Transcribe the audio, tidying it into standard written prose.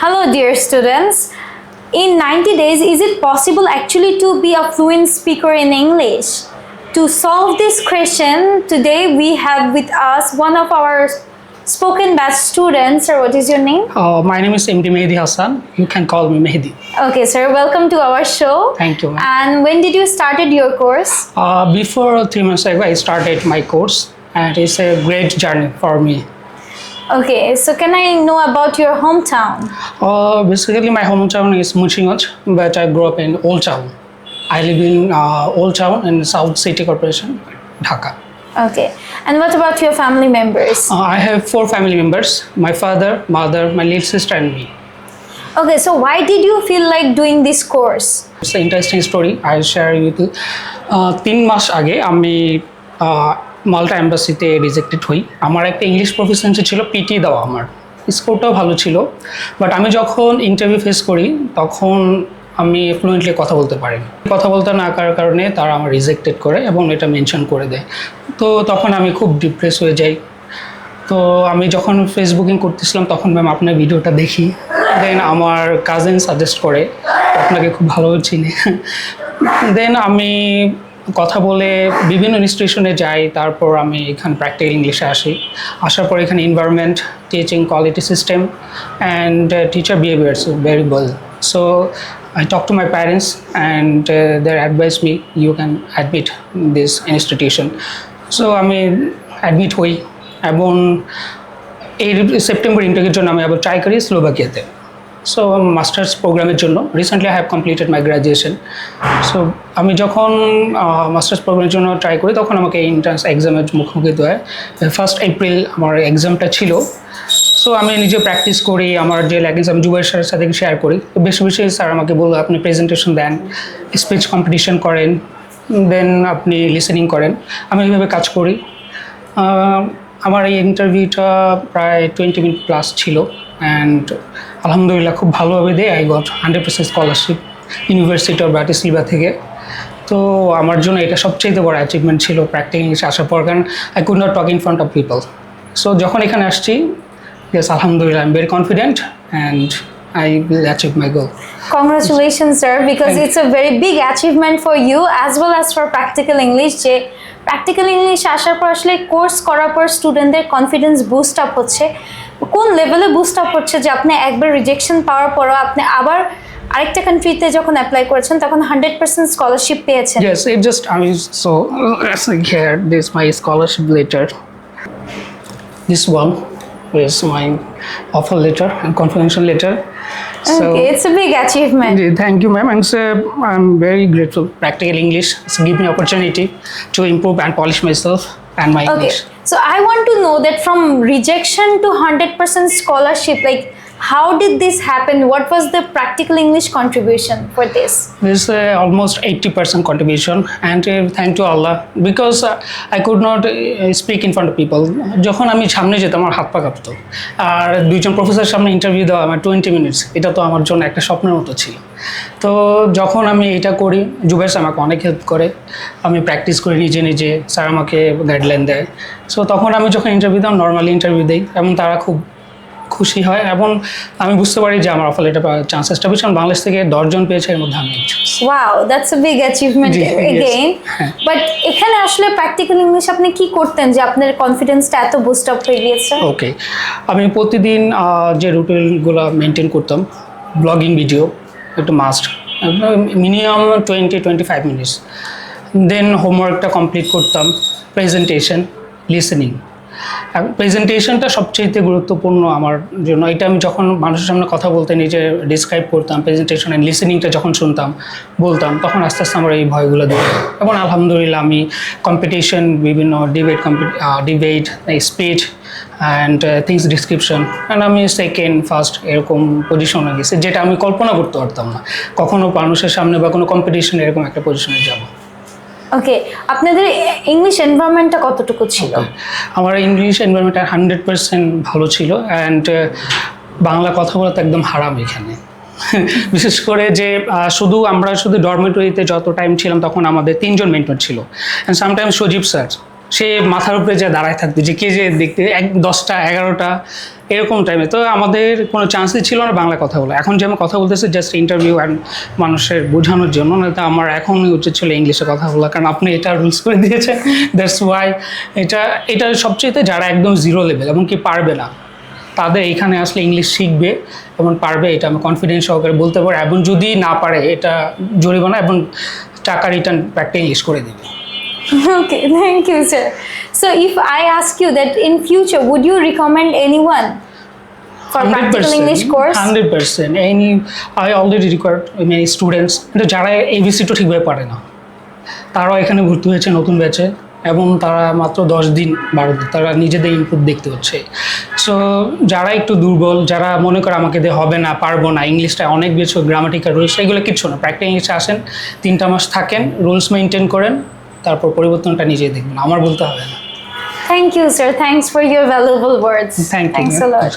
Hello, dear students. In 90 days, is it possible actually to be a fluent speaker in English? To solve this question, today we have with us one of our spoken batch students. Sir, what is your name? My name is MD Mehdi Hassan. You can call me Mehdi. Okay, sir. Welcome to our show. Thank you, ma'am. And when did you started your course? Before 3 months ago, I started my course, and it's a great journey for me. Okay, so can I know about your hometown? Basically, my hometown is Munshiganj, but I grew up in Old Town. I live in Old Town in South City Corporation, Dhaka. Okay, and what about your family members? I have 4 family members: my father, mother, my little sister, and me. Okay, so why did you feel like doing this course? It's an interesting story. I'll share with you. 3 মাস আগে আমি মাল্টা এম্বাসিতে rejected হই। আমার একটা English proficiency ছিল, PT দেওয়া আমার স্কোরটাও ভালো ছিল, বাট আমি যখন ইন্টারভিউ ফেস করি তখন আমি ফ্লুয়েন্টলি কথা বলতে পারিনি। কথা বলতে না পারার কারণে তারা আমার রিজেক্টেড করে এবং এটা মেনশন করে দেয়। তো তখন আমি খুব ডিপ্রেস হয়ে যাই। তো আমি যখন ফেসবুকিং করতেছিলাম তখন ম্যাম আপনার ভিডিওটা দেখি, দেন আমার কাজিন সাজেস্ট করে, আপনাকে খুব ভালোভাবে চিনি। দেন আমি কথা বলে বিভিন্ন ইনস্টিটিউশনে যাই, তারপর আমি এখানে প্র্যাকটিক্যাল ইংলিশে আসি। আসার পর এখানে environment, teaching quality system and teacher behaviours very well. So I talk to my parents and they advise me you can admit this institution. So আমি অ্যাডমিট হই এবং এই সেপ্টেম্বর ইন্টারভিউর জন্য আমি আবার ট্রাই করি স্লোভাকিয়াতে। সো মাস্টার্স প্রোগ্রামের জন্য recently I have completed my graduation. So আমি যখন মাস্টার্স প্রোগ্রামের জন্য ট্রাই করি তখন আমাকে এন্ট্রান্স এক্সামের মুখোমুখি হয়। 1 এপ্রিল আমার এক্সামটা ছিল। সো আমি নিজে প্র্যাকটিস করি, আমার যে ল্যাকিংস আমি জুবাইর স্যারের সাথে শেয়ার করি। তো বেশি বেশি স্যার আমাকে বললো আপনি প্রেজেন্টেশন দেন, স্পিচ কম্পিটিশন করেন, দেন আপনি লিসেনিং করেন। আমি এইভাবে কাজ করি। আমার এই ইন্টারভিউটা প্রায় 20 মিনিট প্লাস ছিল অ্যান্ড আলহামদুলিল্লাহ খুব ভালোভাবে দিয়ে I got 100% scholarship university of Bratislava থেকে। তো আমার জন্য এটা সবচেয়ে বড় অ্যাচিভমেন্ট ছিল প্র্যাকটিক্যাল ইংলিশ আসার পর, কারণ I could not talk in front of people. So যখন এখানে আসছি, yes, alhamdulillah, I'm very confident and I will achieve my goal. Congratulations, sir, because it's a very big achievement for you as well as for practical English. যে practical English আসার পর আসলে course করার পর স্টুডেন্টদের কনফিডেন্স বুস্ট আপ হচ্ছে। কোন লেভেলে বুস্ট আপ হচ্ছে যে আপনি একবার রিজেকশন পাওয়ার পরও আপনি আবার আরেকটা কান্ট্রিতে যখন অ্যাপ্লাই করেছেন তখন 100% স্কলারশিপ পেয়েছেন? Yes, it just I mean, so let's see here. This my scholarship letter. This one is my offer letter and confirmation letter. So, okay, it's a big achievement. Thank you, ma'am. And so I'm very grateful. Practical English give me opportunity to improve and polish myself and my Okay, English. so I want to know that from rejection to 100% scholarship, like how did this happen? What was the practical English contribution for this? This almost 80% contribution, and thank to Allah because I could not speak in front of people. যখন আমি সামনে যেতাম আমার হাত পা কাঁপতো, আর 2জন প্রফেসরের সামনে interview দেওয়া আমার 20 মিনিটস, এটা তো আমার জন্য একটা স্বপ্নের মতো ছিল। তো যখন আমি এটা করি, জুবাইর স্যার আমাকে অনেক হেল্প করে, আমি প্র্যাকটিস করি নিজে নিজে, স্যার আমাকে গাইডলাইন দেয়। সো তখন আমি যখন ইন্টারভিউ দিই, নর্মালি ইন্টারভিউ দিই এবং তারা খুব খুশি হয় এবং আমি বুঝতে পারি যে আমার অফার লেটার পাওয়ার চান্সেসটা বেশি। আমি বাংলাদেশ থেকে 10 জন পেয়েছি, এর মধ্যে আমি একজন। Wow, that's a big achievement again. But এখানে আসলে প্র্যাকটিক্যাল ইংলিশ আপনি কি করতেন যে আপনার কনফিডেন্সটা এত বুস্ট আপ হয়ে গিয়েছে? ওকে, আমি প্রতিদিন যে রুটিনগুলো মেনটেন করতাম, ব্লগিং ভিডিও একটু মাস্ট, মিনিমাম 20-25 মিনিটস, দেন হোমওয়ার্কটা কমপ্লিট করতাম, প্রেজেন্টেশন, লিসেনিং। প্রেজেন্টেশনটা সবচেয়ে গুরুত্বপূর্ণ আমার জন্য। এটা আমি যখন মানুষের সামনে কথা বলতে নিজে ডিসক্রাইব করতাম, প্রেজেন্টেশন অ্যান্ড লিসেনিংটা যখন শুনতাম বলতাম, তখন আস্তে আস্তে আমার এই ভয়গুলো দিত এবং আলহামদুলিল্লাহ আমি কম্পিটিশন, বিভিন্ন debate, speech and things description, and আমি সেকেন্ড ফার্স্ট এরকম পজিশনে গেছি, যেটা আমি কল্পনা করতে পারতাম না কখনো মানুষের সামনে বা কোনো কম্পিটিশনে এরকম একটা পজিশনে যাব। ওকে, আপনাদের ইংলিশ এনভায়রনমেন্টটা কতটুকু ছিল? আমার ইংলিশ এনভায়রনমেন্টটা 100% ভালো ছিল অ্যান্ড বাংলা কথা বলা তো একদম হারাম এখানে। বিশেষ করে যে আমরা শুধু ডরমেটরিতে যত টাইম ছিলাম তখন আমাদের 3 জন মেন্টর ছিল, অ্যান্ড সামটাইমস সজীব স্যার সে মাথার উপরে যে দাঁড়ায় থাকতো যে কে যে দেখতে 10টা 11টা এরকম টাইমে। তো আমাদের কোনো চান্সই ছিল না বাংলা কথা বলা। এখন যে আমি কথা বলতেছি জাস্ট ইন্টারভিউ অ্যান্ড মানুষের বোঝানোর জন্য, না তো আমার এখনই উচিত ছিল ইংলিশে কথা বলা, কারণ আপনি এটা রুলস করে দিয়েছেন। দ্যাটস ওয়াই এটা সবচেয়ে যারা একদম জিরো লেভেল এমনকি পারবে না, তাদের এখানে আসলে ইংলিশ শিখবে এবং পারবে, এটা আমি কনফিডেন্স সহকারে বলতে পারি। এবং যদি না পারে এটা জরিমানা এবং টাকা রিটার্ন ব্যাকটা ইংলিশ করে দেবে। Okay, thank you, sir. So, if I ask you that in future, would you recommend anyone for practical English course? 100%. I already required many students কিন্তু যারা এবিসিটা ঠিকভাবে পারে না, তারাও এখানে ভর্তি হয়েছে নতুন ব্যাচে, এবং তারা মাত্র 10 দিন 12 দিন তারা নিজেদের ইনপুট দেখতে হচ্ছে। সো যারা একটু দুর্বল, যারা মনে করে আমাকে দিয়ে হবে না, পারবো না, ইংলিশটা অনেক বেশি গ্রামাটিক্যাল রুলস, এগুলো কিচ্ছু না। প্র্যাকটিক্যাল ইংলিশে আসেন, 3টা মাস থাকেন, রুলস মেনটেন করেন, তারপর পরিবর্তনটা নিজেই দেখবেন, আমার বলতে হবে না। Thank you, sir. Thanks for your valuable words. Thank you. Thanks a lot.